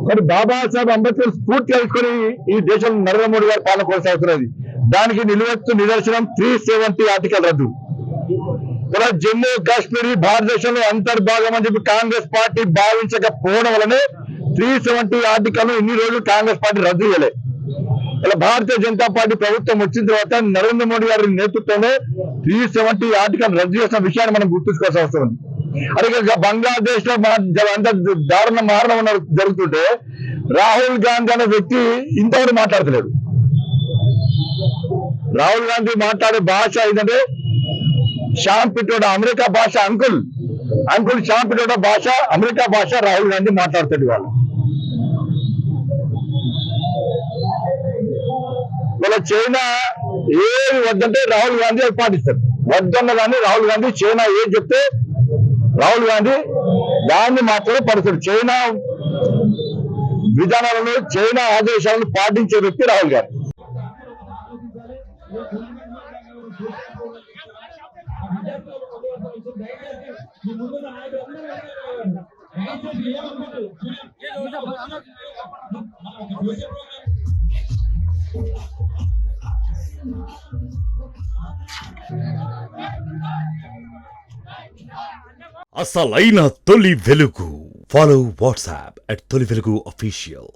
మరి బాబాసాహెబ్ అంబేద్కర్ స్ఫూర్తి తీసుకొని ఈ దేశంలో నరేంద్ర మోడీ గారి పాలన కొనసాగుతున్నది. దానికి నిదర్శనం 370 ఆర్టికల్ రద్దు. ఇలా జమ్మూ కాశ్మీర్ భారతదేశంలో అంతర్భాగం అని చెప్పి కాంగ్రెస్ పార్టీ భావించకపోవడం వల్లనే 370 ఆర్టికల్ ఇన్ని రోజులు కాంగ్రెస్ పార్టీ రద్దు చేయలే. ఇలా భారతీయ జనతా పార్టీ ప్రభుత్వం వచ్చిన తర్వాత నరేంద్ర మోడీ గారి నేతృత్వంలో 370 ఆర్టికల్ రద్దు చేసిన విషయాన్ని మనం గుర్తుంచుకోవాల్సిన అవసరం ఉంది. అలాగే బంగ్లాదేశ్ లో అంత దారుణ మారణం జరుగుతుంటే రాహుల్ గాంధీ అనే వ్యక్తి ఇంతవరకు మాట్లాడతలేడు. రాహుల్ గాంధీ మాట్లాడే భాష ఏంటంటే శ్యామ్ పిట్రోడా అమెరికా భాష, అంకుల్ శ్యామ్ పిట్రోడా భాష అమెరికా భాష రాహుల్ గాంధీ మాట్లాడతాడు. వాళ్ళ చైనా ఏది వద్దంటే రాహుల్ గాంధీ అది పాటిస్తారు. వద్దన్న కానీ రాహుల్ గాంధీ చైనా ఏది చెప్తే రాహుల్ గాంధీ దాన్ని మాత్రమే పడుతుంది. చైనా విధానాలను చైనా ఆదేశాలను పాటించే వ్యక్తి రాహుల్ గాంధీ. అసలైన తొలి వెలుగు. ఫాలో వాట్సాప్ @తొలి వెలుగు official.